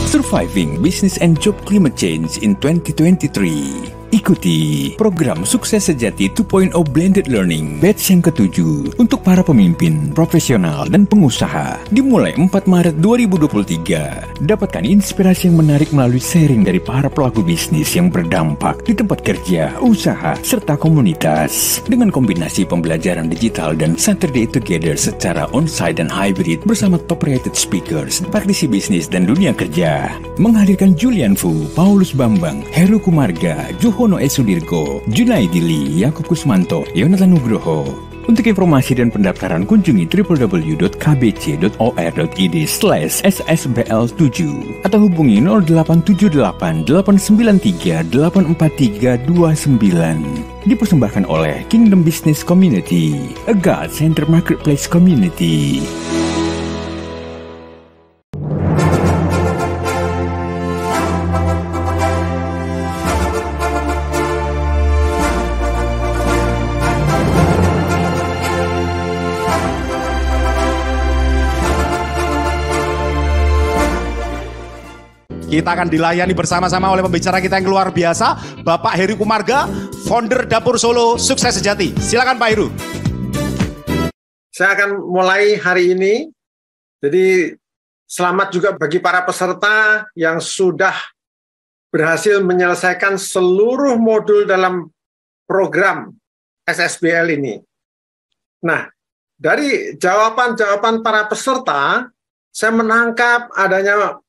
Surviving Business and Job Climate Change in 2023. Ikuti program Sukses Sejati 2.0 Blended Learning batch yang ke-7 untuk para pemimpin, profesional, dan pengusaha. Dimulai 4 Maret 2023. Dapatkan inspirasi yang menarik melalui sharing dari para pelaku bisnis yang berdampak di tempat kerja, usaha, serta komunitas. Dengan kombinasi pembelajaran digital dan Saturday Together secara onsite dan hybrid bersama top-rated speakers, praktisi bisnis dan dunia kerja. Menghadirkan Julian Fu, Paulus Bambang, Heru Kumarga, Hono Esudirgo, Junaidi Lee, Yakub Kusmanto, Yonatan Nugroho. Untuk informasi dan pendaftaran kunjungi www.kbc.or.id/ssbl7 atau hubungi 0878 893 84329. Dipersembahkan oleh Kingdom Business Community, a God Center Marketplace Community. Kita akan dilayani bersama-sama oleh pembicara kita yang luar biasa, Bapak Heru Kumarga, founder Dapur Solo Sukses Sejati. Silakan Pak Heru. Saya akan mulai hari ini. Jadi selamat juga bagi para peserta yang sudah berhasil menyelesaikan seluruh modul dalam program SSBL ini. Nah, dari jawaban-jawaban para peserta, saya menangkap adanya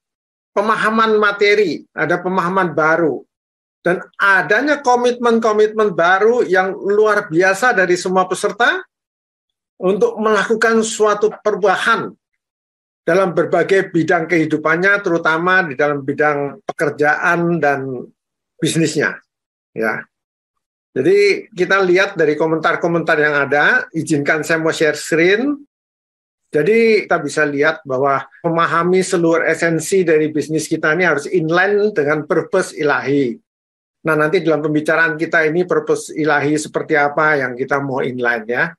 pemahaman materi, ada pemahaman baru, dan adanya komitmen-komitmen baru yang luar biasa dari semua peserta untuk melakukan suatu perubahan dalam berbagai bidang kehidupannya, terutama di dalam bidang pekerjaan dan bisnisnya. Ya. Jadi kita lihat dari komentar-komentar yang ada, izinkan saya mau share screen. Jadi kita bisa lihat bahwa memahami seluruh esensi dari bisnis kita ini harus inline dengan purpose ilahi. Nah, nanti dalam pembicaraan kita ini purpose ilahi seperti apa yang kita mau inline ya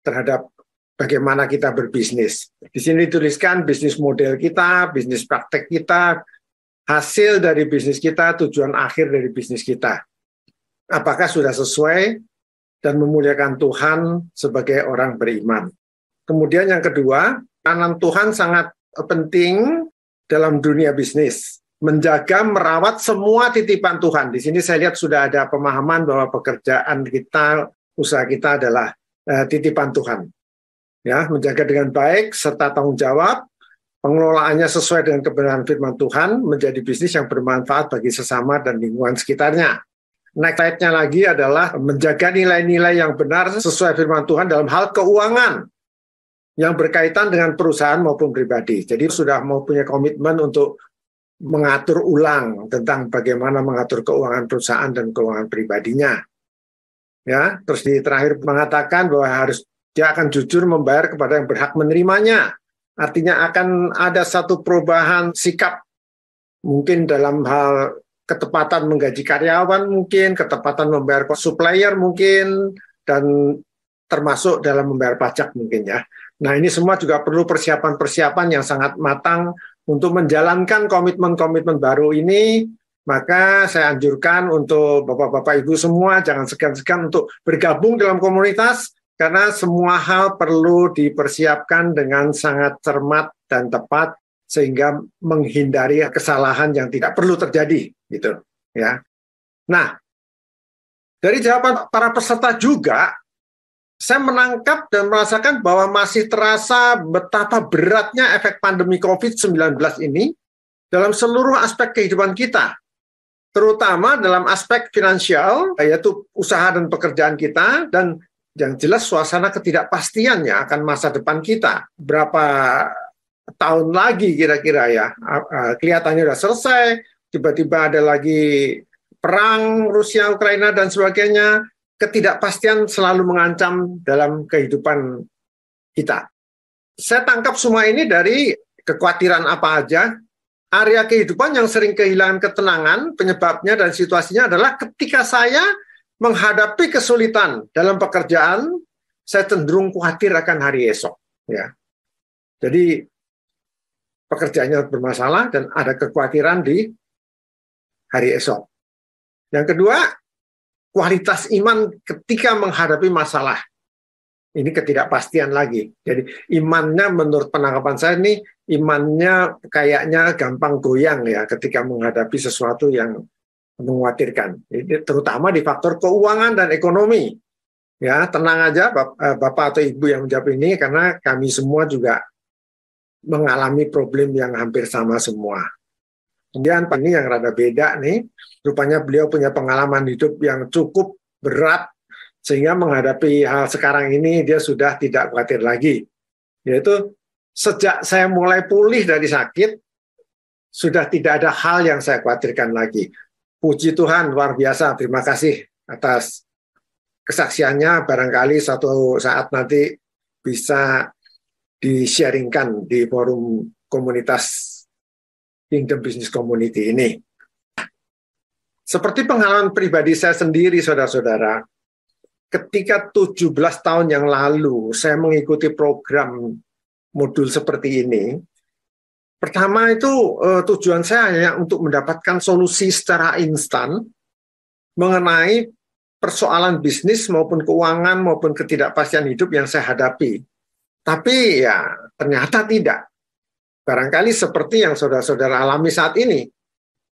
terhadap bagaimana kita berbisnis. Di sini dituliskan bisnis model kita, bisnis praktek kita, hasil dari bisnis kita, tujuan akhir dari bisnis kita. Apakah sudah sesuai dan memuliakan Tuhan sebagai orang beriman. Kemudian yang kedua, peranan Tuhan sangat penting dalam dunia bisnis. Menjaga, merawat semua titipan Tuhan. Di sini saya lihat sudah ada pemahaman bahwa pekerjaan kita, usaha kita adalah titipan Tuhan. Ya, menjaga dengan baik serta tanggung jawab, pengelolaannya sesuai dengan kebenaran firman Tuhan, menjadi bisnis yang bermanfaat bagi sesama dan lingkungan sekitarnya. Next slide-nya lagi adalah menjaga nilai-nilai yang benar sesuai firman Tuhan dalam hal keuangan yang berkaitan dengan perusahaan maupun pribadi. Jadi sudah mau punya komitmen untuk mengatur ulang tentang bagaimana mengatur keuangan perusahaan dan keuangan pribadinya. Ya, terus di terakhir mengatakan bahwa dia akan jujur membayar kepada yang berhak menerimanya. Artinya akan ada satu perubahan sikap, mungkin dalam hal ketepatan menggaji karyawan mungkin, ketepatan membayar supplier mungkin, dan termasuk dalam membayar pajak mungkin ya. Nah, ini semua juga perlu persiapan-persiapan yang sangat matang untuk menjalankan komitmen-komitmen baru ini. Maka saya anjurkan untuk Bapak-Bapak Ibu semua jangan segan-segan untuk bergabung dalam komunitas, karena semua hal perlu dipersiapkan dengan sangat cermat dan tepat sehingga menghindari kesalahan yang tidak perlu terjadi gitu ya. Nah, dari jawaban para peserta juga saya menangkap dan merasakan bahwa masih terasa betapa beratnya efek pandemi COVID-19 ini dalam seluruh aspek kehidupan kita, terutama dalam aspek finansial, yaitu usaha dan pekerjaan kita, dan yang jelas suasana ketidakpastiannya akan masa depan kita. Berapa tahun lagi kira-kira ya, kelihatannya sudah selesai, tiba-tiba ada lagi perang Rusia-Ukraina dan sebagainya. Ketidakpastian selalu mengancam dalam kehidupan kita. Saya tangkap semua ini dari kekhawatiran apa aja. Area kehidupan yang sering kehilangan ketenangan, penyebabnya dan situasinya adalah ketika saya menghadapi kesulitan dalam pekerjaan, saya cenderung khawatir akan hari esok. Ya. Jadi pekerjaannya bermasalah dan ada kekhawatiran di hari esok. Yang kedua, kualitas iman ketika menghadapi masalah. Ini ketidakpastian lagi. Jadi imannya menurut penangkapan saya ini, imannya kayaknya gampang goyang ya ketika menghadapi sesuatu yang mengkhawatirkan. Ini terutama di faktor keuangan dan ekonomi. Ya, tenang aja Bapak atau Ibu yang menjawab ini, karena kami semua juga mengalami problem yang hampir sama semua. Kemudian ini yang rada beda nih, rupanya beliau punya pengalaman hidup yang cukup berat, sehingga menghadapi hal sekarang ini dia sudah tidak khawatir lagi. Yaitu sejak saya mulai pulih dari sakit, sudah tidak ada hal yang saya khawatirkan lagi. Puji Tuhan, luar biasa. Terima kasih atas kesaksiannya. Barangkali suatu saat nanti bisa di-sharingkan di forum komunitas Kingdom Business Community ini. Seperti pengalaman pribadi saya sendiri, saudara-saudara, ketika 17 tahun yang lalu saya mengikuti program modul seperti ini, pertama itu tujuan saya hanya untuk mendapatkan solusi secara instan mengenai persoalan bisnis maupun keuangan maupun ketidakpastian hidup yang saya hadapi. Tapi ya ternyata tidak. Barangkali seperti yang saudara-saudara alami saat ini.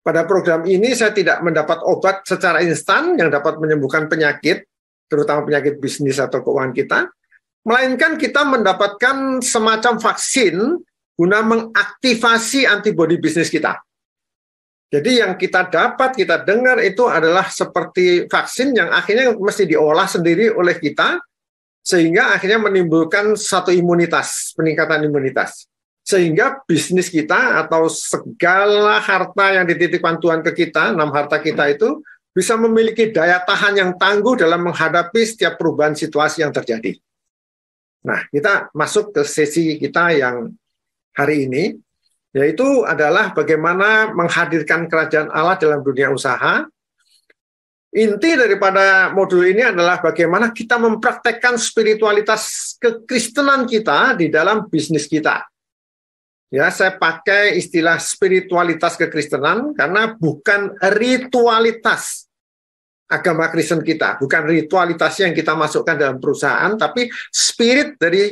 Pada program ini saya tidak mendapat obat secara instan yang dapat menyembuhkan penyakit, terutama penyakit bisnis atau keuangan kita, melainkan kita mendapatkan semacam vaksin guna mengaktifasi antibodi bisnis kita. Jadi yang kita dapat, kita dengar itu adalah seperti vaksin yang akhirnya mesti diolah sendiri oleh kita, sehingga akhirnya menimbulkan satu imunitas, peningkatan imunitas. Sehingga bisnis kita atau segala harta yang dititipkan Tuhan ke kita, 6 harta kita itu, bisa memiliki daya tahan yang tangguh dalam menghadapi setiap perubahan situasi yang terjadi. Nah, kita masuk ke sesi kita yang hari ini, yaitu adalah bagaimana menghadirkan kerajaan Allah dalam dunia usaha. Inti daripada modul ini adalah bagaimana kita mempraktekkan spiritualitas kekristenan kita di dalam bisnis kita. Ya, saya pakai istilah spiritualitas kekristenan karena bukan ritualitas agama Kristen kita, bukan ritualitasnya yang kita masukkan dalam perusahaan, tapi spirit dari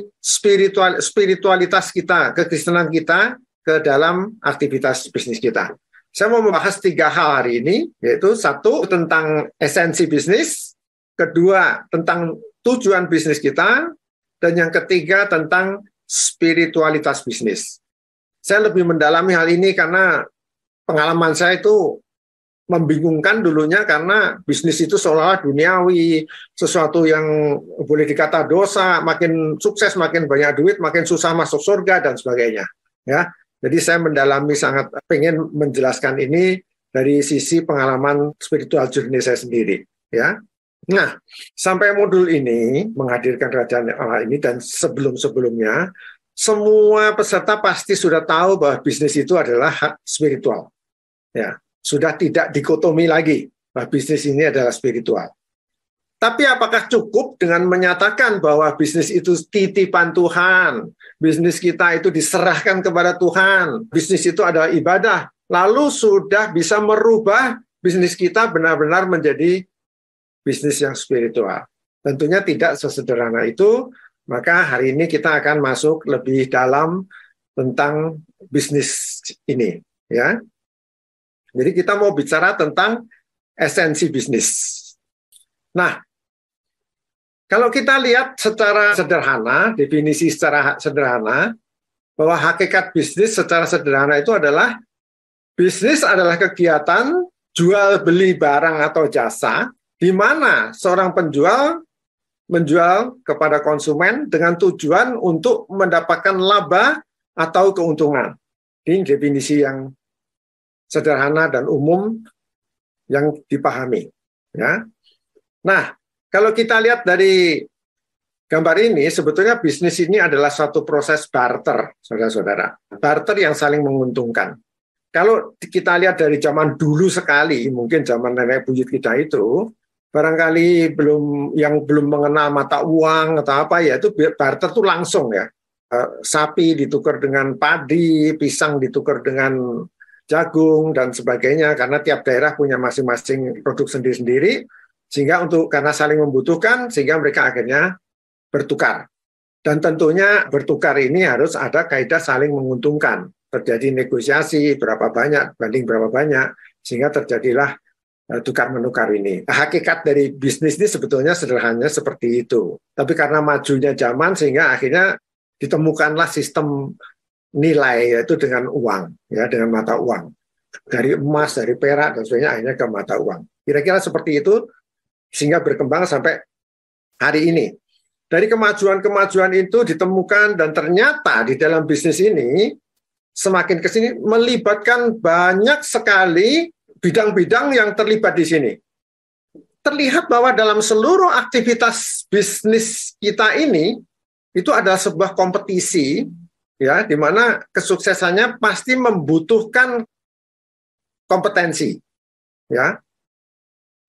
spiritualitas kita, kekristenan kita ke dalam aktivitas bisnis kita. Saya mau membahas 3 hal hari ini, yaitu 1 tentang esensi bisnis, kedua tentang tujuan bisnis kita, dan yang ketiga tentang spiritualitas bisnis. Saya lebih mendalami hal ini karena pengalaman saya itu membingungkan dulunya, karena bisnis itu seolah-olah duniawi, sesuatu yang boleh dikata dosa, makin sukses, makin banyak duit, makin susah masuk surga, dan sebagainya. Ya, jadi saya mendalami, sangat pengen menjelaskan ini dari sisi pengalaman spiritual journey saya sendiri. Ya, nah, sampai modul ini menghadirkan kerajaan Allah ini dan sebelum-sebelumnya, semua peserta pasti sudah tahu bahwa bisnis itu adalah hak spiritual. Ya, sudah tidak dikotomi lagi bahwa bisnis ini adalah spiritual. Tapi apakah cukup dengan menyatakan bahwa bisnis itu titipan Tuhan, bisnis kita itu diserahkan kepada Tuhan, bisnis itu adalah ibadah, lalu sudah bisa merubah bisnis kita benar-benar menjadi bisnis yang spiritual? Tentunya tidak sesederhana itu. Maka hari ini kita akan masuk lebih dalam tentang bisnis ini, ya. Jadi kita mau bicara tentang esensi bisnis. Nah, kalau kita lihat secara sederhana, definisi secara sederhana, bahwa hakikat bisnis secara sederhana itu adalah bisnis adalah kegiatan jual beli barang atau jasa, di mana seorang penjual menjual kepada konsumen dengan tujuan untuk mendapatkan laba atau keuntungan. Ini definisi yang sederhana dan umum yang dipahami. Ya. Nah, kalau kita lihat dari gambar ini, sebetulnya bisnis ini adalah suatu proses barter, saudara-saudara. Barter yang saling menguntungkan. Kalau kita lihat dari zaman dulu sekali, mungkin zaman nenek buyut kita itu, barangkali belum mengenal mata uang atau apa, ya itu barter itu langsung, ya. sapi ditukar dengan padi, pisang ditukar dengan jagung dan sebagainya, karena tiap daerah punya masing-masing produk sendiri-sendiri, sehingga karena saling membutuhkan, sehingga mereka akhirnya bertukar. Dan tentunya bertukar ini harus ada kaidah saling menguntungkan, terjadi negosiasi berapa banyak banding berapa banyak, sehingga terjadilah tukar-menukar ini. Hakikat dari bisnis ini sebetulnya sederhananya seperti itu. Tapi karena majunya zaman sehingga akhirnya ditemukanlah sistem nilai, yaitu dengan uang, ya, dengan mata uang. Dari emas, dari perak, dan sebagainya akhirnya ke mata uang. Kira-kira seperti itu sehingga berkembang sampai hari ini. Dari kemajuan-kemajuan itu ditemukan dan ternyata di dalam bisnis ini semakin ke sini melibatkan banyak sekali bidang-bidang yang terlibat di sini. Terlihat bahwa dalam seluruh aktivitas bisnis kita ini itu adalah sebuah kompetisi, ya, di mana kesuksesannya pasti membutuhkan kompetensi, ya.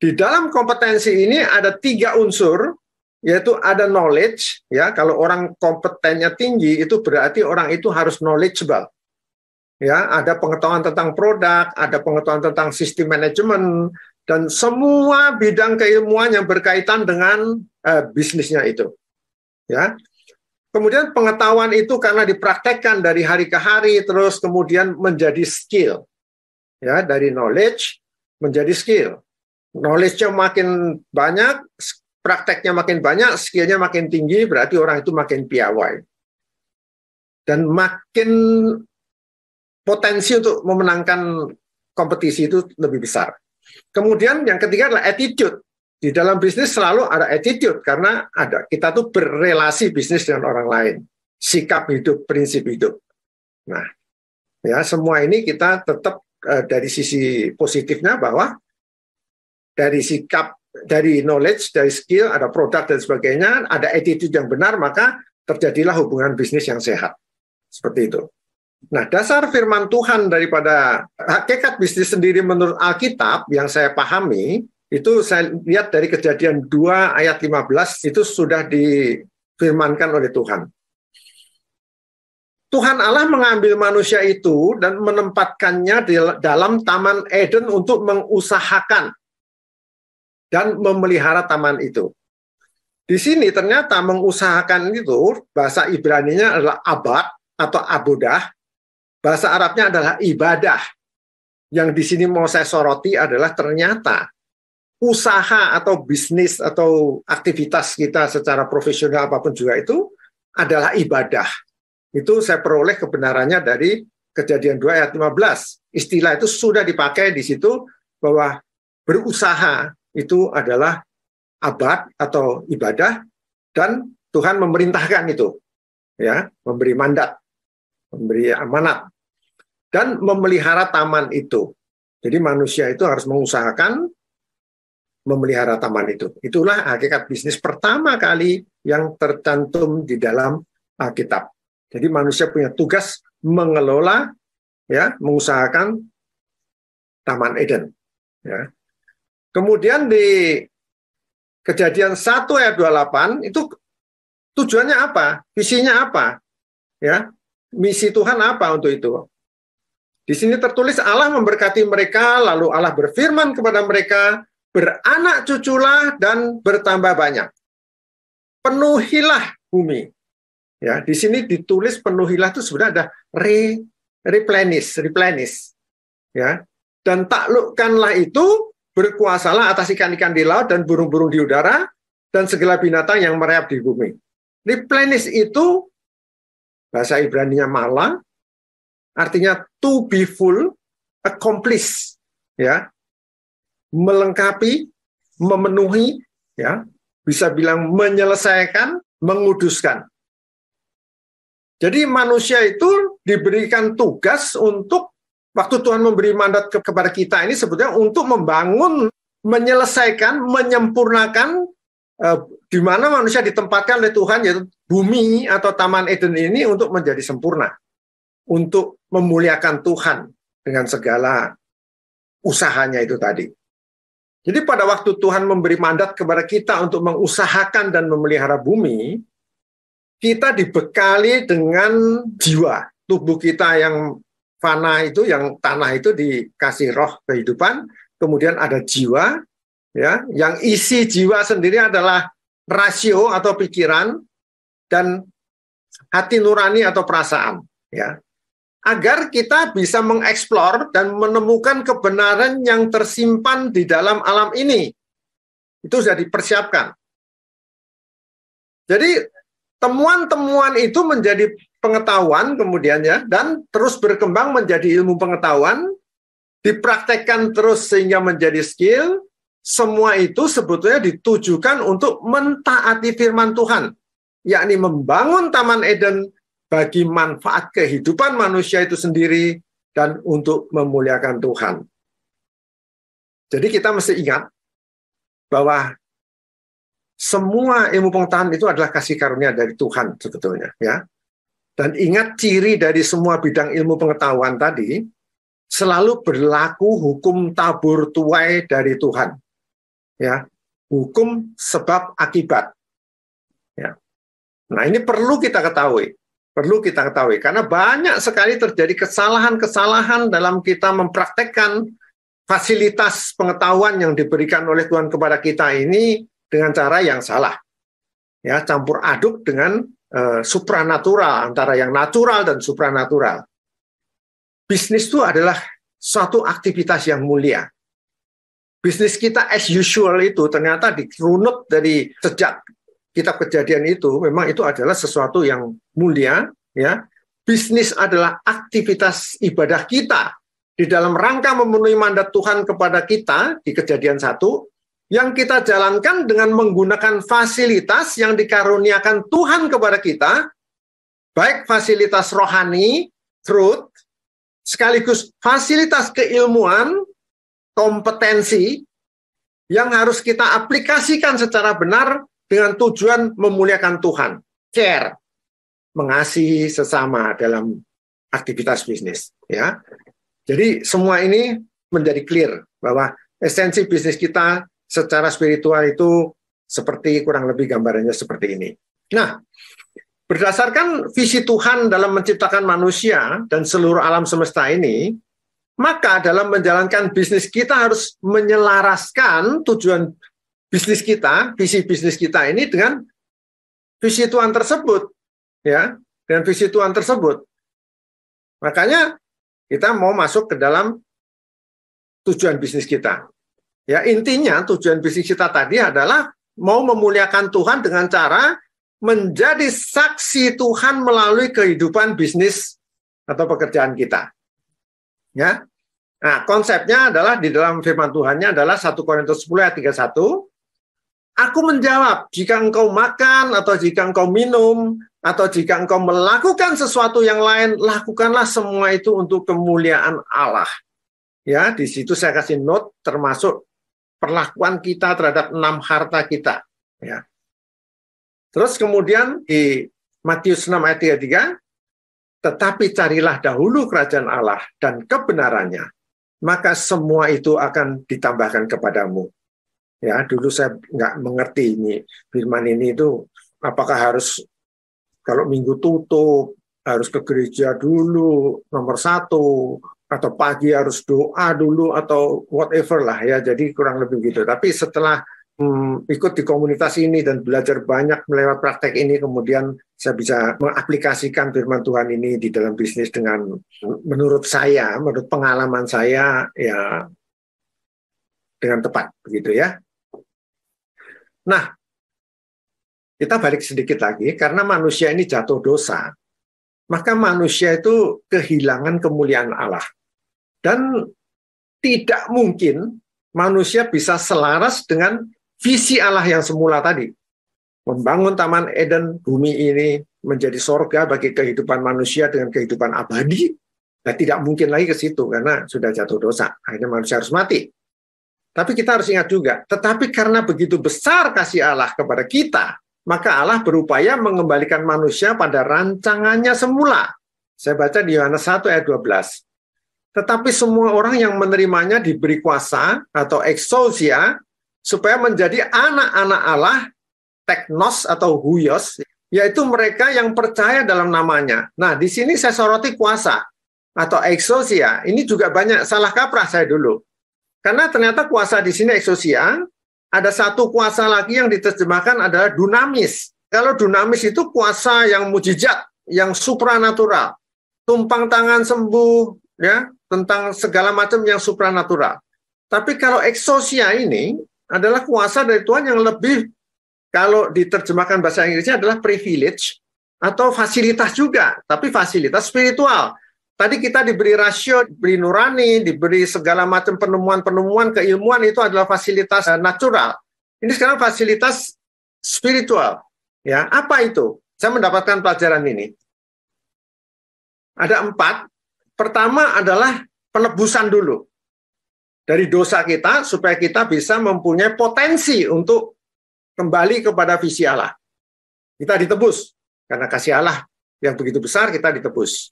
Di dalam kompetensi ini ada 3 unsur, yaitu ada knowledge, ya. Kalau orang kompetennya tinggi itu berarti orang itu harus knowledgeable. Ya, ada pengetahuan tentang produk, ada pengetahuan tentang sistem manajemen, dan semua bidang keilmuan yang berkaitan dengan bisnisnya itu. Ya, kemudian pengetahuan itu karena dipraktekkan dari hari ke hari, terus kemudian menjadi skill. Ya, dari knowledge menjadi skill. Knowledge-nya makin banyak, prakteknya makin banyak, skill-nya makin tinggi, berarti orang itu makin piawai. Dan makin potensi untuk memenangkan kompetisi itu lebih besar. Kemudian yang ketiga adalah attitude. Di dalam bisnis selalu ada attitude, karena kita tuh berrelasi bisnis dengan orang lain. Sikap hidup, prinsip hidup. Nah, ya, semua ini kita tetap dari sisi positifnya bahwa dari sikap, dari knowledge, dari skill, ada produk dan sebagainya, ada attitude yang benar, maka terjadilah hubungan bisnis yang sehat. Seperti itu. Nah, dasar firman Tuhan daripada hakikat bisnis sendiri menurut Alkitab yang saya pahami, itu saya lihat dari Kejadian 2 ayat 15, itu sudah difirmankan oleh Tuhan. Tuhan Allah mengambil manusia itu dan menempatkannya di dalam Taman Eden untuk mengusahakan dan memelihara taman itu. Di sini ternyata mengusahakan itu, bahasa Ibraninya adalah abad atau abudah, bahasa Arabnya adalah ibadah. Yang di sini mau saya soroti adalah ternyata usaha atau bisnis atau aktivitas kita secara profesional apapun juga itu adalah ibadah. Itu saya peroleh kebenarannya dari Kejadian 2 ayat 15. Istilah itu sudah dipakai di situ bahwa berusaha itu adalah abad atau ibadah, dan Tuhan memerintahkan itu, ya, memberi mandat, memberi amanat, dan memelihara taman itu. Jadi manusia itu harus mengusahakan memelihara taman itu. Itulah hakikat bisnis pertama kali yang tercantum di dalam Alkitab. Jadi manusia punya tugas mengelola, ya, mengusahakan Taman Eden. Ya. Kemudian di Kejadian 1 ayat 28 itu tujuannya apa? Visinya apa? Ya, misi Tuhan apa untuk itu? Di sini tertulis Allah memberkati mereka, lalu Allah berfirman kepada mereka, beranak cuculah dan bertambah banyak. Penuhilah bumi. Ya, di sini ditulis penuhilah itu sebenarnya ada replenish. Ya. Dan taklukkanlah itu, berkuasalah atas ikan-ikan di laut dan burung-burung di udara dan segala binatang yang merayap di bumi. Replenish itu bahasa Ibraninya mala, artinya to be full, accomplish, ya, melengkapi, memenuhi, ya, bisa bilang menyelesaikan, menguduskan. Jadi manusia itu diberikan tugas untuk, waktu Tuhan memberi mandat kepada kita ini sebetulnya untuk membangun, menyelesaikan, menyempurnakan di mana manusia ditempatkan oleh Tuhan, yaitu bumi atau Taman Eden ini untuk menjadi sempurna, untuk memuliakan Tuhan dengan segala usahanya itu tadi. Jadi pada waktu Tuhan memberi mandat kepada kita untuk mengusahakan dan memelihara bumi, kita dibekali dengan jiwa. Tubuh kita yang fana itu, yang tanah itu dikasih roh kehidupan, kemudian ada jiwa, ya, yang isi jiwa sendiri adalah rasio atau pikiran dan hati nurani atau perasaan, ya. Agar kita bisa mengeksplor dan menemukan kebenaran yang tersimpan di dalam alam ini. Itu sudah dipersiapkan. Jadi temuan-temuan itu menjadi pengetahuan kemudian ya, dan terus berkembang menjadi ilmu pengetahuan, dipraktekkan terus sehingga menjadi skill. Semua itu sebetulnya ditujukan untuk mentaati firman Tuhan, yakni membangun Taman Eden bagi manfaat kehidupan manusia itu sendiri dan untuk memuliakan Tuhan. Jadi kita mesti ingat bahwa semua ilmu pengetahuan itu adalah kasih karunia dari Tuhan sebetulnya, ya. Dan ingat ciri dari semua bidang ilmu pengetahuan tadi, selalu berlaku hukum tabur tuai dari Tuhan. Ya, hukum sebab akibat. Ya. Nah, ini perlu kita ketahui. Perlu kita ketahui, karena banyak sekali terjadi kesalahan-kesalahan dalam kita mempraktekkan fasilitas pengetahuan yang diberikan oleh Tuhan kepada kita ini dengan cara yang salah. Ya, campur aduk dengan supranatural, antara yang natural dan supranatural. Bisnis itu adalah suatu aktivitas yang mulia. Bisnis kita as usual itu ternyata dirunut dari sejak kitab Kejadian itu, memang itu adalah sesuatu yang mulia, ya. Bisnis adalah aktivitas ibadah kita di dalam rangka memenuhi mandat Tuhan kepada kita di Kejadian 1, yang kita jalankan dengan menggunakan fasilitas yang dikaruniakan Tuhan kepada kita, baik fasilitas rohani, truth, sekaligus fasilitas keilmuan, kompetensi, yang harus kita aplikasikan secara benar dengan tujuan memuliakan Tuhan. Care, mengasihi sesama dalam aktivitas bisnis, ya. Jadi semua ini menjadi clear bahwa esensi bisnis kita secara spiritual itu seperti, kurang lebih gambarannya seperti ini. Nah, berdasarkan visi Tuhan dalam menciptakan manusia dan seluruh alam semesta ini, maka dalam menjalankan bisnis kita harus menyelaraskan tujuan bisnis kita, visi bisnis kita ini dengan visi Tuhan tersebut, ya, dengan visi Tuhan tersebut. Makanya kita mau masuk ke dalam tujuan bisnis kita. Ya, intinya tujuan bisnis kita tadi adalah mau memuliakan Tuhan dengan cara menjadi saksi Tuhan melalui kehidupan bisnis atau pekerjaan kita. Ya. Nah, konsepnya adalah di dalam firman Tuhannya adalah 1 Korintus 10 ayat 31. Aku menjawab, jika engkau makan atau jika engkau minum atau jika engkau melakukan sesuatu yang lain, lakukanlah semua itu untuk kemuliaan Allah. Ya, di situ saya kasih note termasuk perlakuan kita terhadap 6 harta kita. Ya. Terus kemudian di Matius 6 ayat 33, tetapi carilah dahulu kerajaan Allah dan kebenarannya, maka semua itu akan ditambahkan kepadamu. Ya, dulu saya nggak mengerti ini firman ini itu apakah harus kalau minggu tutup harus ke gereja dulu nomor 1, atau pagi harus doa dulu atau whatever lah ya. Jadi kurang lebih gitu. Tapi setelah ikut di komunitas ini dan belajar banyak melewat praktek ini, kemudian saya bisa mengaplikasikan firman Tuhan ini di dalam bisnis dengan, menurut saya, menurut pengalaman saya, ya dengan tepat begitu ya. Nah, kita balik sedikit lagi, karena manusia ini jatuh dosa, maka manusia itu kehilangan kemuliaan Allah. Dan tidak mungkin manusia bisa selaras dengan visi Allah yang semula tadi. Membangun Taman Eden, bumi ini menjadi sorga bagi kehidupan manusia dengan kehidupan abadi. Nah, tidak mungkin lagi ke situ karena sudah jatuh dosa. Akhirnya manusia harus mati. Tapi kita harus ingat juga, tetapi karena begitu besar kasih Allah kepada kita, maka Allah berupaya mengembalikan manusia pada rancangannya semula. Saya baca di Yohanes 1 ayat 12. Tetapi semua orang yang menerimanya diberi kuasa atau exousia supaya menjadi anak-anak Allah, teknos atau huios, yaitu mereka yang percaya dalam namanya. Nah, di sini saya soroti kuasa atau exousia. Ini juga banyak salah kaprah saya dulu. Karena ternyata kuasa di sini exousia, ada satu kuasa lagi yang diterjemahkan adalah dunamis. Kalau dunamis itu kuasa yang mujizat, yang supranatural. Tumpang tangan sembuh, ya, tentang segala macam yang supranatural. Tapi kalau exousia ini adalah kuasa dari Tuhan yang lebih, kalau diterjemahkan bahasa Inggrisnya adalah privilege atau fasilitas juga, tapi fasilitas spiritual. Tadi kita diberi rasio, diberi nurani, diberi segala macam penemuan-penemuan keilmuan, itu adalah fasilitas natural. Ini sekarang fasilitas spiritual. Ya, apa itu? Saya mendapatkan pelajaran ini. Ada 4. Pertama adalah penebusan dulu dari dosa kita supaya kita bisa mempunyai potensi untuk kembali kepada visi Allah. Kita ditebus karena kasih Allah yang begitu besar, kita ditebus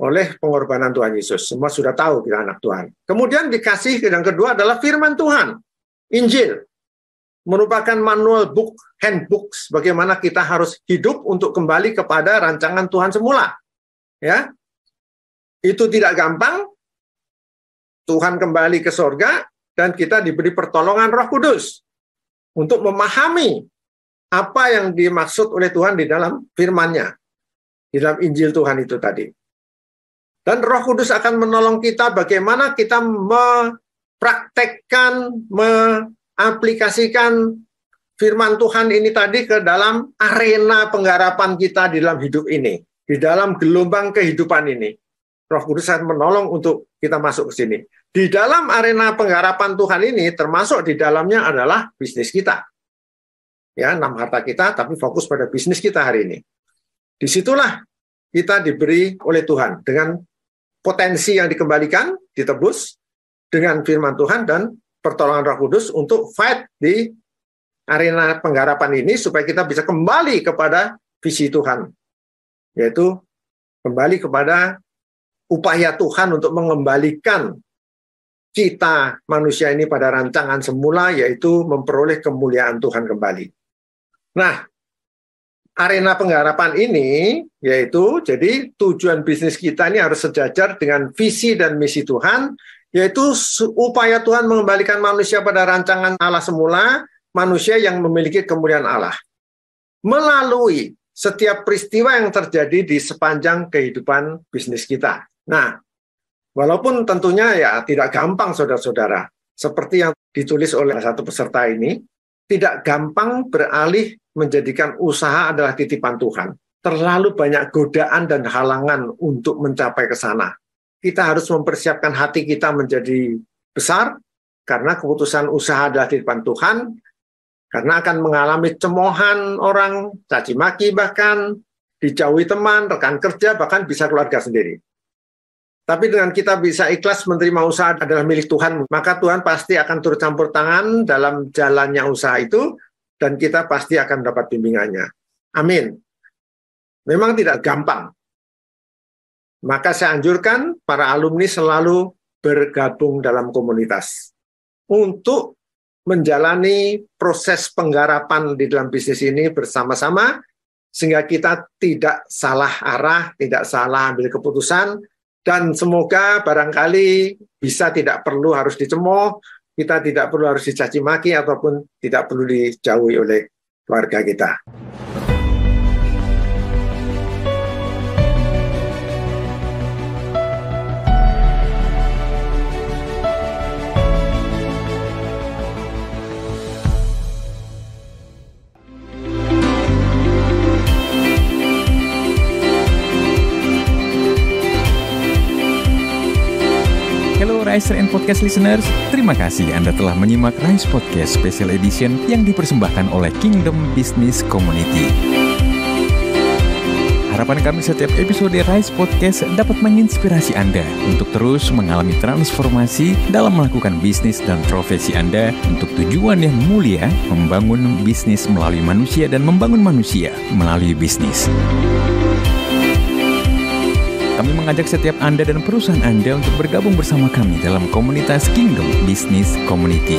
oleh pengorbanan Tuhan Yesus. Semua sudah tahu kita anak Tuhan. Kemudian dikasih yang kedua adalah firman Tuhan, Injil. Merupakan manual book, handbooks, bagaimana kita harus hidup untuk kembali kepada rancangan Tuhan semula. Ya, itu tidak gampang. Tuhan kembali ke sorga dan kita diberi pertolongan Roh Kudus untuk memahami apa yang dimaksud oleh Tuhan di dalam firman-Nya, di dalam Injil Tuhan itu tadi. Dan Roh Kudus akan menolong kita bagaimana kita mempraktekkan, aplikasikan firman Tuhan ini tadi ke dalam arena penggarapan kita di dalam hidup ini, di dalam gelombang kehidupan ini. Roh Kudus akan menolong untuk kita masuk ke sini. Di dalam arena penggarapan Tuhan ini, termasuk di dalamnya adalah bisnis kita. Ya, 6 harta kita, tapi fokus pada bisnis kita hari ini. Disitulah kita diberi oleh Tuhan dengan potensi yang dikembalikan, ditebus dengan firman Tuhan dan pertolongan Roh Kudus untuk fight di arena penggarapan ini supaya kita bisa kembali kepada visi Tuhan, yaitu kembali kepada upaya Tuhan untuk mengembalikan kita manusia ini pada rancangan semula, yaitu memperoleh kemuliaan Tuhan kembali. Nah, arena penggarapan ini yaitu jadi tujuan bisnis kita ini harus sejajar dengan visi dan misi Tuhan, yaitu upaya Tuhan mengembalikan manusia pada rancangan Allah semula, manusia yang memiliki kemuliaan Allah. Melalui setiap peristiwa yang terjadi di sepanjang kehidupan bisnis kita. Nah, walaupun tentunya ya tidak gampang saudara-saudara, seperti yang ditulis oleh satu peserta ini, tidak gampang beralih menjadikan usaha adalah titipan Tuhan. Terlalu banyak godaan dan halangan untuk mencapai ke sana. Kita harus mempersiapkan hati kita menjadi besar, karena keputusan usaha adalah titipan Tuhan, karena akan mengalami cemoohan orang, caci maki bahkan, dijauhi teman, rekan kerja, bahkan bisa keluarga sendiri. Tapi dengan kita bisa ikhlas menerima usaha adalah milik Tuhan, maka Tuhan pasti akan turut campur tangan dalam jalannya usaha itu, dan kita pasti akan dapat bimbingannya. Amin. Memang tidak gampang. Maka saya anjurkan para alumni selalu bergabung dalam komunitas untuk menjalani proses penggarapan di dalam bisnis ini bersama-sama, sehingga kita tidak salah arah, tidak salah ambil keputusan, dan semoga barangkali bisa tidak perlu harus dicemooh, kita tidak perlu harus dicaci maki, ataupun tidak perlu dijauhi oleh keluarga kita. Rise and Podcast listeners, terima kasih Anda telah menyimak Rise Podcast Special Edition yang dipersembahkan oleh Kingdom Business Community. Harapan kami setiap episode Rise Podcast dapat menginspirasi Anda untuk terus mengalami transformasi dalam melakukan bisnis dan profesi Anda untuk tujuan yang mulia, membangun bisnis melalui manusia dan membangun manusia melalui bisnis. Kami mengajak setiap Anda dan perusahaan Anda untuk bergabung bersama kami dalam komunitas Kingdom Business Community.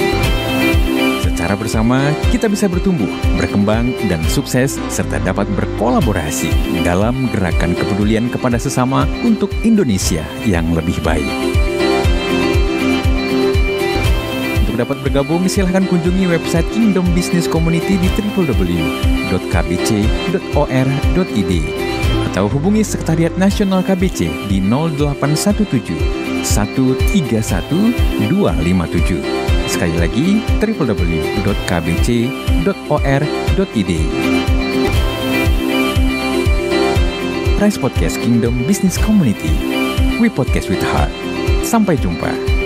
Secara bersama, kita bisa bertumbuh, berkembang, dan sukses, serta dapat berkolaborasi dalam gerakan kepedulian kepada sesama untuk Indonesia yang lebih baik. Untuk dapat bergabung, silahkan kunjungi website Kingdom Business Community di www.kbc.or.id atau hubungi Sekretariat Nasional KBC di 0817 131 257. Sekali lagi, www.kbc.or.id. Rise Podcast Kingdom Business Community. We podcast with heart. Sampai jumpa.